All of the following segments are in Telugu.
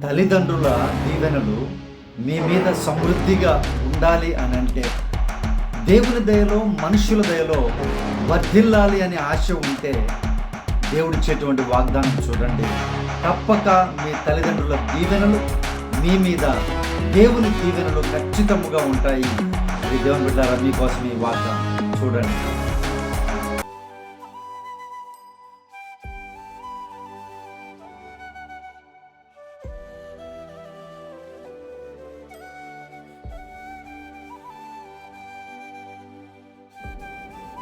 తల్లిదండ్రుల దీవెనలు మీ మీద సమృద్ధిగా ఉండాలి అని అంటే, దేవుని దయలో మనుషుల దయలో వర్ధిల్లాలి అనే ఆశ ఉంటే దేవుడిచ్చేటువంటి వాగ్దానం చూడండి. తప్పక మీ తల్లిదండ్రుల దీవెనలు మీ మీద, దేవుని దీవెనలు ఖచ్చితంగా ఉంటాయి. అది దేవుని బిడ్డలారా, మీకోసం ఈ వాగ్దానం చూడండి.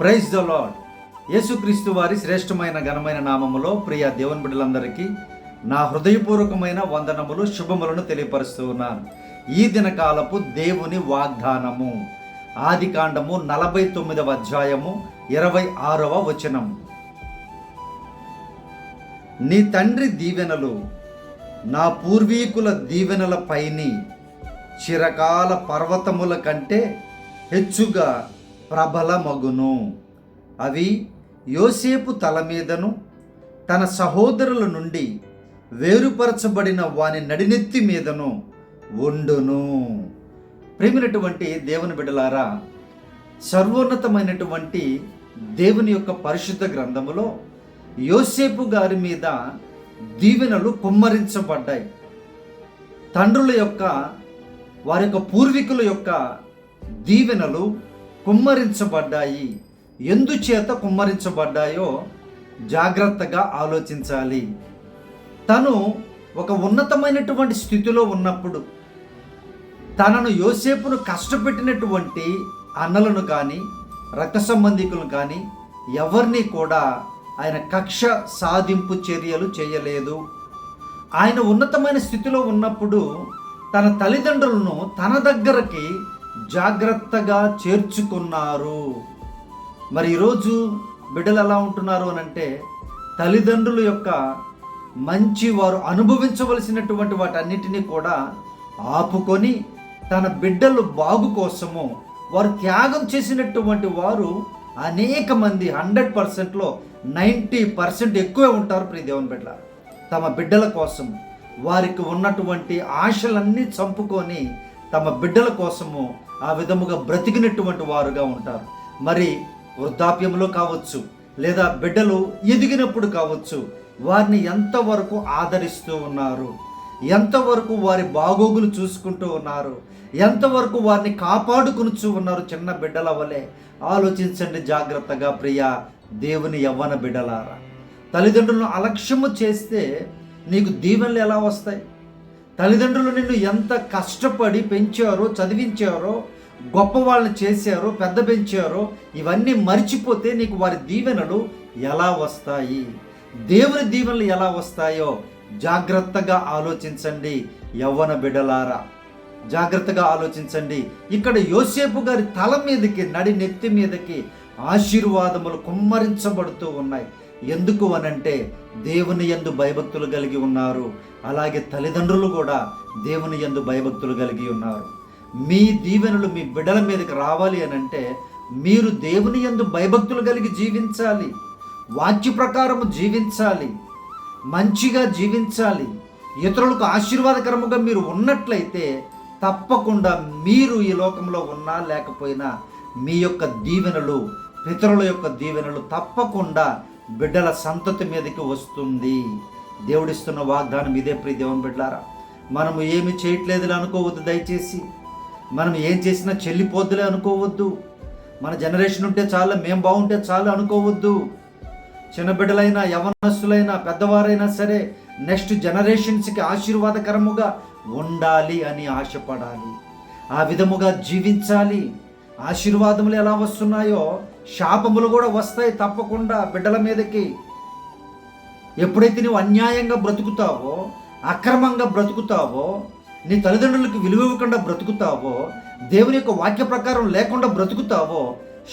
Praise the Lord. యేసుక్రీస్తు వారి శ్రేష్టమైన ఘనమైన నామములో ప్రియ దేవుని బిడ్డలందరికీ నా హృదయపూర్వకమైన వందనములు, శుభములను తెలియపరుస్తూ ఉన్నాను. ఈ దినకాలపు దేవుని వాగ్దానము ఆదికాండము 49వ అధ్యాయము 26వ వచనం. నీ తండ్రి దీవెనలు నా పూర్వీకుల దీవెనల పైని చిరకాల పర్వతముల కంటే హెచ్చుగా ప్రబలమగును. అవి యోసేపు తల మీదను తన సహోదరుల నుండి వేరుపరచబడిన వాని నడినెత్తి మీదను ఉండును. ప్రేమైనటువంటి దేవుని బిడ్డలారా, సర్వోన్నతమైనటువంటి దేవుని యొక్క పరిశుద్ధ గ్రంథములో యోసేపు గారి మీద దీవెనలు కుమ్మరించబడ్డాయి. తండ్రుల యొక్క, వారి యొక్క పూర్వీకుల యొక్క దీవెనలు కుమ్మరించబడ్డాయి. ఎందుచేత కుమ్మరించబడ్డాయో జాగ్రత్తగా ఆలోచించాలి. తను ఒక ఉన్నతమైనటువంటి స్థితిలో ఉన్నప్పుడు తనను యోసేపును కష్టపెట్టినటువంటి అన్నలను కానీ రక్త సంబంధికులను కానీ ఎవరిని కూడా ఆయన కక్ష సాధింపు చర్యలు చేయలేదు. ఆయన ఉన్నతమైన స్థితిలో ఉన్నప్పుడు తన తల్లిదండ్రులను తన దగ్గరకి జాగ్రత్తగా చేర్చుకున్నారు. మరి ఈరోజు బిడ్డలు ఎలా ఉంటున్నారు అని అంటే, తల్లిదండ్రుల యొక్క మంచి వారు అనుభవించవలసినటువంటి వాటన్నిటినీ కూడా ఆపుకొని తన బిడ్డలు బాగు కోసము వారు త్యాగం చేసినటువంటి వారు అనేక మంది 100%లో 90% ఎక్కువే ఉంటారు. ప్రియ దేవుని బిడ్డల, తమ బిడ్డల కోసం వారికి ఉన్నటువంటి ఆశలన్నీ చంపుకొని తమ బిడ్డల కోసము ఆ విధముగా బ్రతికినటువంటి వారుగా ఉంటారు. మరి వృద్ధాప్యంలో కావచ్చు, లేదా బిడ్డలు ఎదిగినప్పుడు కావచ్చు, వారిని ఎంతవరకు ఆదరిస్తూ ఉన్నారు, ఎంతవరకు వారి బాగోగులు చూసుకుంటూ ఉన్నారు, ఎంతవరకు వారిని కాపాడుకునుచూ ఉన్నారు చిన్న బిడ్డల వలె ఆలోచించండి జాగ్రత్తగా. ప్రియ దేవుని యవ్వన బిడ్డలారా, తల్లిదండ్రులను అలక్ష్యము చేస్తే నీకు దీవెనలు ఎలా వస్తాయి? తల్లిదండ్రులు నిన్ను ఎంత కష్టపడి పెంచారో, చదివించారో, గొప్ప వాళ్ళని చేశారో, పెద్ద పెంచారో, ఇవన్నీ మర్చిపోతే నీకు వారి దీవెనలు ఎలా వస్తాయి? దేవుని దీవెనలు ఎలా వస్తాయో జాగ్రత్తగా ఆలోచించండి యవ్వన బిడ్డలారా, జాగ్రత్తగా ఆలోచించండి. ఇక్కడ యోసేపు గారి తల మీదకి, నడి నెత్తి మీదకి ఆశీర్వాదములు కుమ్మరించబడుతూ ఉన్నాయి. ఎందుకు అనంటే దేవుని యందు భయభక్తులు కలిగి ఉన్నారు. అలాగే తల్లిదండ్రులు కూడా దేవుని యందు భయభక్తులు కలిగి ఉన్నారు. మీ దీవెనలు మీ బిడ్డల మీదకి రావాలి అనంటే మీరు దేవుని యందు భయభక్తులు కలిగి జీవించాలి, వాక్య ప్రకారము జీవించాలి, మంచిగా జీవించాలి. ఇతరులకు ఆశీర్వాదకరముగా మీరు ఉన్నట్లయితే తప్పకుండా మీరు ఈ లోకంలో ఉన్నా లేకపోయినా మీ యొక్క దీవెనలు, పితరుల యొక్క దీవెనలు తప్పకుండా బిడ్డల సంతతి మీదకి వస్తుంది. దేవుడిస్తున్న వాగ్దానం ఇదే. ప్రియ దేవుని బిడ్డలారా, మనము ఏమి చేయట్లేదులే అనుకోవద్దు. దయచేసి మనం ఏం చేసినా చెల్లిపోద్దులే అనుకోవద్దు. మన జనరేషన్ ఉంటే చాలు, మేము బాగుంటే చాలు అనుకోవద్దు. చిన్న బిడ్డలైనా, యవనస్తులైనా, పెద్దవారైనా సరే నెక్స్ట్ జనరేషన్స్కి ఆశీర్వాదకరముగా ఉండాలి అని ఆశపడాలి. ఆ విధముగా జీవించాలి. ఆశీర్వాదములు ఎలా వస్తున్నాయో శాపములు కూడా వస్తాయి తప్పకుండా బిడ్డల మీదకి. ఎప్పుడైతే నువ్వు అన్యాయంగా బ్రతుకుతావో, అక్రమంగా బ్రతుకుతావో, నీ తల్లిదండ్రులకు విలువ ఇవ్వకుండా బ్రతుకుతావో, దేవుని యొక్క వాక్య ప్రకారం లేకుండా బ్రతుకుతావో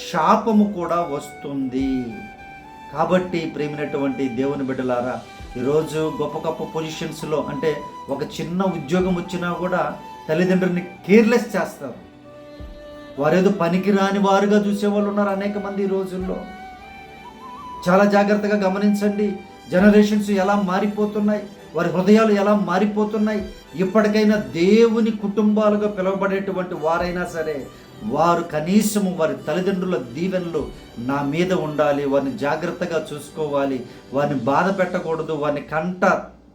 శాపము కూడా వస్తుంది. కాబట్టి ప్రేమైనటువంటి దేవుని బిడ్డలారా, ఈరోజు గొప్ప గొప్ప పొజిషన్స్లో, అంటే ఒక చిన్న ఉద్యోగం వచ్చినా కూడా తల్లిదండ్రులని కేర్లెస్ చేస్తారు. వారేదో పనికిరాని వారుగా చూసేవాళ్ళు ఉన్నారు అనేక మంది ఈ రోజుల్లో. చాలా జాగ్రత్తగా గమనించండి. జనరేషన్స్ ఎలా మారిపోతున్నాయి. వారి హృదయాలు ఎలా మారిపోతున్నాయి. ఇప్పటికైనా దేవుని కుటుంబాలుగా పిలువబడేటువంటి వారైనా సరే వారు కనీసము వారి తల్లిదండ్రుల దీవెనలు నా మీద ఉండాలి, వారిని జాగ్రత్తగా చూసుకోవాలి, వారిని బాధ పెట్టకూడదు, వారిని కంట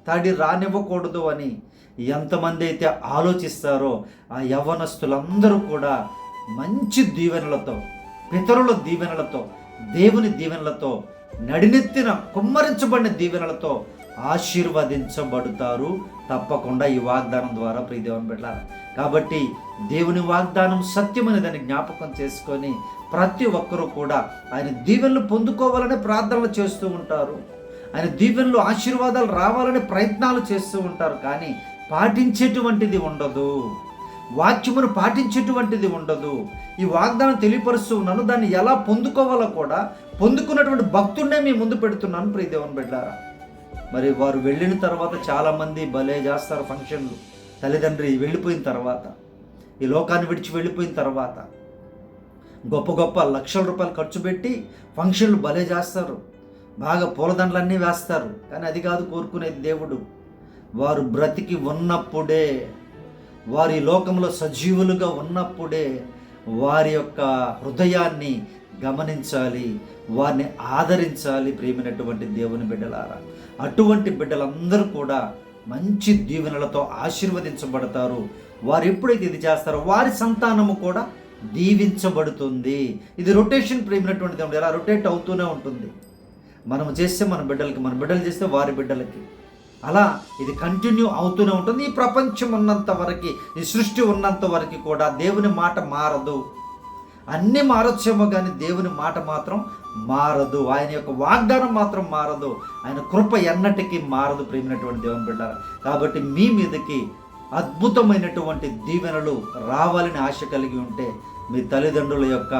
తడి రానివ్వకూడదు అని ఎంతమంది అయితే ఆలోచిస్తారో ఆ యవ్వనస్తులందరూ కూడా మంచి దీవెనలతో, పితరుల దీవెనలతో, దేవుని దీవెనలతో, నడినెత్తిన కుమ్మరించబడిన దీవెనలతో ఆశీర్వదించబడతారు తప్పకుండా ఈ వాగ్దానం ద్వారా. ప్రియదేవుని బిడ్డలారా, కాబట్టి దేవుని వాగ్దానం సత్యమని దాన్ని జ్ఞాపకం చేసుకొని ప్రతి ఒక్కరూ కూడా ఆయన దీవెనలు పొందుకోవాలని ప్రార్థనలు చేస్తూ ఉంటారు. ఆయన దీవెనలు ఆశీర్వాదాలు రావాలని ప్రయత్నాలు చేస్తూ ఉంటారు. కానీ పాటించేటువంటిది ఉండదు, వాక్యమును పాటించేటువంటిది ఉండదు. ఈ వాగ్దానం తెలియపరుస్తూ ఉన్నాను, దాన్ని ఎలా పొందుకోవాలో కూడా పొందుకున్నటువంటి భక్తుడినే మీ ముందు పెడుతున్నాను ప్రియదేవుని బిడ్డలారా. మరి వారు వెళ్ళిన తర్వాత చాలామంది భలే చేస్తారు ఫంక్షన్లు. తల్లిదండ్రి వెళ్ళిపోయిన తర్వాత, ఈ లోకాన్ని విడిచి వెళ్ళిపోయిన తర్వాత గొప్ప గొప్ప లక్షల రూపాయలు ఖర్చు పెట్టి ఫంక్షన్లు భలే చేస్తారు, బాగా పూలదండలన్నీ వేస్తారు. కానీ అది కాదు కోరుకునేది దేవుడు. వారు బ్రతికి ఉన్నప్పుడే, వారి లోకంలో సజీవులుగా ఉన్నప్పుడే వారి యొక్క హృదయాన్ని గమనించాలి, వారిని ఆదరించాలి. ప్రేమైనటువంటి దేవుని బిడ్డలారా, అటువంటి బిడ్డలందరూ కూడా మంచి దీవెనలతో ఆశీర్వదించబడతారు. వారు ఎప్పుడైతే ఇది చేస్తారో వారి సంతానము కూడా దీవించబడుతుంది. ఇది రొటేషన్. ప్రేమైనటువంటి దేవుడు ఎలా రొటేట్ అవుతూనే ఉంటుంది. మనం చేస్తే మన బిడ్డలకి, మన బిడ్డలు చేస్తే వారి బిడ్డలకి, అలా ఇది కంటిన్యూ అవుతూనే ఉంటుంది. ఈ ప్రపంచం ఉన్నంత వరకు, ఈ సృష్టి ఉన్నంత వరకు కూడా దేవుని మాట మారదు. అన్నీ మారొచ్చేమో కానీ దేవుని మాట మాత్రం మారదు. ఆయన యొక్క వాగ్దానం మాత్రం మారదు. ఆయన కృప ఎన్నటికీ మారదు. ప్రేమైనటువంటి దేవుని బిడ్డలారా, కాబట్టి మీ మీదకి అద్భుతమైనటువంటి దీవెనలు రావాలని ఆశ కలిగి ఉంటే, మీ తల్లిదండ్రుల యొక్క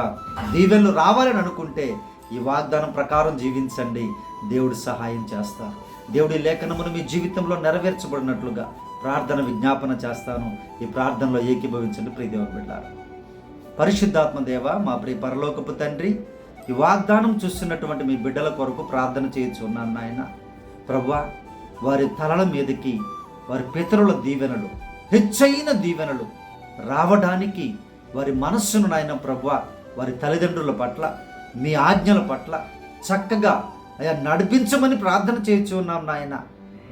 దీవెనలు రావాలని అనుకుంటే ఈ వాగ్దానం ప్రకారం జీవించండి. దేవుడు సహాయం చేస్తారు. దేవుడి లేఖనమును మీ జీవితంలో నెరవేర్చబడినట్లుగా ప్రార్థన విజ్ఞాపన చేస్తాను. ఈ ప్రార్థనలో ఏకీభవించండి ప్రియదేవుని బిడ్డలారా. పరిశుద్ధాత్మ దేవ, మా ప్రియ పరలోకపు తండ్రి, ఈ వాగ్దానం చూస్తున్నటువంటి మీ బిడ్డల కొరకు ప్రార్థన చేయించున్నాను నాయన. ప్రభువా, వారి తలల మీదకి వారి పితరుల దీవెనలు, హెచ్చైన దీవెనలు రావడానికి వారి మనస్సును నాయన ప్రభువా, వారి తల్లిదండ్రుల పట్ల, మీ ఆజ్ఞల పట్ల చక్కగా అయ్యా నడిపించమని ప్రార్థన చేయించు ఉన్నాం నాయన.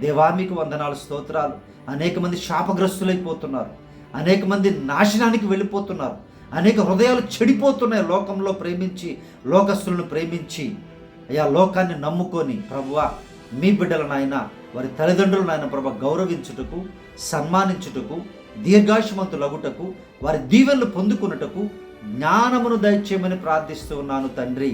దేవా, మీకు వందనాలు, స్తోత్రాలు. అనేక మంది శాపగ్రస్తులైపోతున్నారు, అనేక మంది నాశనానికి వెళ్ళిపోతున్నారు, అనేక హృదయాలు చెడిపోతున్నాయి. లోకంలో ప్రేమించి, లోకస్తులను ప్రేమించి అయ్యా లోకాన్ని నమ్ముకొని ప్రభువా, మీ బిడ్డల నాయన, వారి తల్లిదండ్రులు నాయన ప్రభా గౌరవించుటకు, సన్మానించుటకు, దీర్ఘాయుష్మంతులగుటకు, వారి దీవెనలు పొందుకున్నటకు జ్ఞానమును దయచేయమని ప్రార్థిస్తూ ఉన్నాను తండ్రి.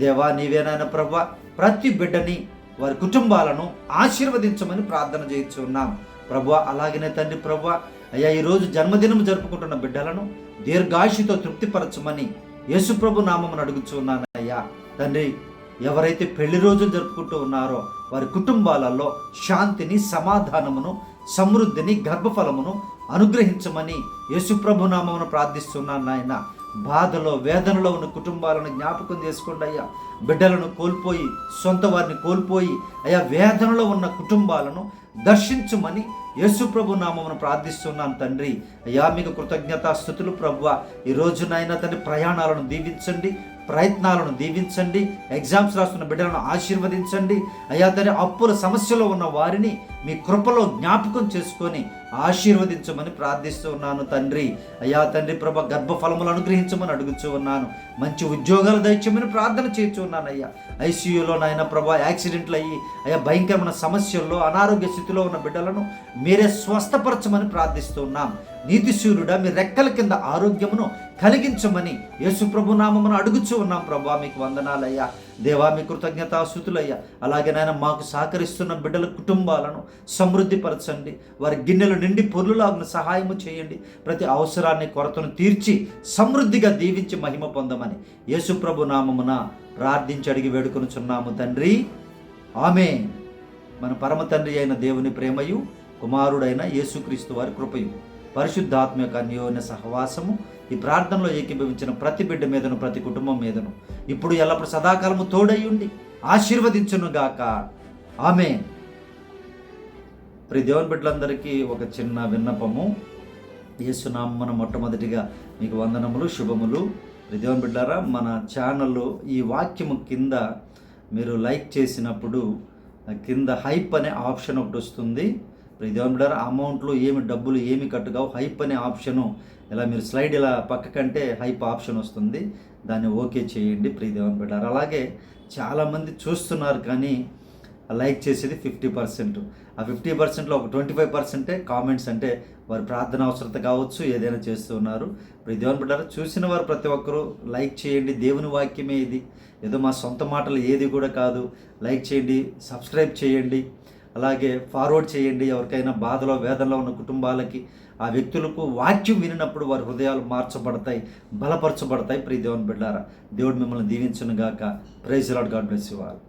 దేవా, నీవేనాయన ప్రభా ప్రతి బిడ్డని, వారి కుటుంబాలను ఆశీర్వదించమని ప్రార్థన చేయించు ఉన్నాం ప్రభువా. అలాగనే తండ్రి ప్రభువా, అయ్యా ఈరోజు జన్మదినం జరుపుకుంటున్న బిడ్డలను దీర్ఘాయుషుతో తృప్తిపరచమని యేసు ప్రభు నామమును అడుగుచూ ఉన్నాను అయ్యా తండ్రి. ఎవరైతే పెళ్లి రోజులు జరుపుకుంటూ ఉన్నారో వారి కుటుంబాలలో శాంతిని, సమాధానమును, సమృద్ధిని, గర్భఫలమును అనుగ్రహించమని యేసు ప్రభు నామమును ప్రార్థిస్తున్నాను నాయన. బాధలో, వేదనలో ఉన్న కుటుంబాలను జ్ఞాపకం చేసుకోండి అయ్యా. బిడ్డలను కోల్పోయి, సొంత వారిని కోల్పోయి అయ్యా వేదనలో ఉన్న కుటుంబాలను దర్శించమని యేసు ప్రభు నామమును ప్రార్థిస్తున్నాను తండ్రి. అయ్యా మీకు కృతజ్ఞతాస్తుతులు ప్రభువా. ఈ రోజు నాయన తండ్రి ప్రయాణాలను దీవించండి, ప్రయత్నాలను దీవించండి, ఎగ్జామ్స్ రాస్తున్న బిడ్డలను ఆశీర్వదించండి అయ్యా తండ్రి. అప్పుల సమస్యలో ఉన్న వారిని మీ కృపలో జ్ఞాపకం చేసుకొని ఆశీర్వదించమని ప్రార్థిస్తూ ఉన్నాను తండ్రి. అయ్యా తండ్రి ప్రభ గర్భఫలములు అనుగ్రహించమని అడుగుతూ ఉన్నాను. మంచి ఉద్యోగాలు దయచేయమని ప్రార్థన చేస్తూ ఉన్నాను అయ్యా. ఐసీయూలో నాయన ప్రభా యాక్సిడెంట్లు అయ్యి అయ్యా భయంకరమైన సమస్యల్లో, అనారోగ్య స్థితిలో ఉన్న బిడ్డలను మీరే స్వస్థపరచమని ప్రార్థిస్తూ ఉన్నాం. నీతిశూరుడా, మీ రెక్కల కింద ఆరోగ్యమును కలిగించమని యేసు ప్రభు నామమును అడుగుచూ ఉన్నాం ప్రభా. మీకు వందనాలయ్యా. దేవా మీ కృతజ్ఞతాస్తుతులయ్యా. అలాగే నాయన మాకు సహకరిస్తున్న బిడ్డల కుటుంబాలను సమృద్ధిపరచండి, వారి గిన్నెలు నిండి పొర్లులాగున సహాయము చేయండి. ప్రతి అవసరాన్ని, కొరతను తీర్చి సమృద్ధిగా దీవించి మహిమ పొందమని యేసు ప్రభు నామమున ప్రార్థించి అడిగి వేడుకొనుచున్నాము తండ్రి. ఆమేన్. మన పరమ తండ్రి అయిన దేవుని ప్రేమయు, కుమారుడైన యేసుక్రీస్తు వారి కృపయు, పరిశుద్ధాత్మ యొక్క అన్యోన్య సహవాసము ఈ ప్రార్థనలో ఏకీభవించిన ప్రతి బిడ్డ మీదను, ప్రతి కుటుంబం మీదను ఇప్పుడు ఎల్లప్పుడు సదాకాలము తోడై ఉండి ఆశీర్వదించునుగాక. ఆమేన్. ప్రియ దేవుని బిడ్డలందరికీ ఒక చిన్న విన్నపము. యేసునామమున మొట్టమొదటిగా మీకు వందనములు, శుభములు. ప్రియ దేవుని బిడ్డారా, మన ఛానల్ ఈ వాక్యము కింద మీరు లైక్ చేసినప్పుడు కింద హైప్ అనే ఆప్షన్ ఒకటి వస్తుంది. ప్రియ దేవుని బిడ్డారా, అమౌంట్లు ఏమి డబ్బులు ఏమి కట్టుగావు, హైప్ అనే ఆప్షను ఇలా మీరు స్లైడ్ ఇలా పక్కకంటే హైప్ ఆప్షన్ వస్తుంది, దాన్ని ఓకే చేయండి. ప్రియ దేవుని బిడ్డారా, అలాగే చాలామంది చూస్తున్నారు కానీ లైక్ చేసేది 50%. ఆ 50%లో ఒక 25% కామెంట్స్, అంటే వారి ప్రార్థన అవసరత కావచ్చు, ఏదైనా చేస్తూ ఉన్నారు. ఇప్పుడు దేవుని బిడ్డారా, చూసిన వారు ప్రతి ఒక్కరూ లైక్ చేయండి. దేవుని వాక్యమే ఇది, ఏదో మా సొంత మాటలు ఏది కూడా కాదు. లైక్ చేయండి, సబ్స్క్రైబ్ చేయండి, అలాగే ఫార్వర్డ్ చేయండి. ఎవరికైనా బాధలో వేదనలో ఉన్న కుటుంబాలకి, ఆ వ్యక్తులకు వాక్యం వినినప్పుడు వారి హృదయాలు మార్చబడతాయి, బలపరచబడతాయి. ప్రియ దేవుని బిడ్డారా, దేవుడు మిమ్మల్ని దీవించును గాక. Praise Lord. God bless you all.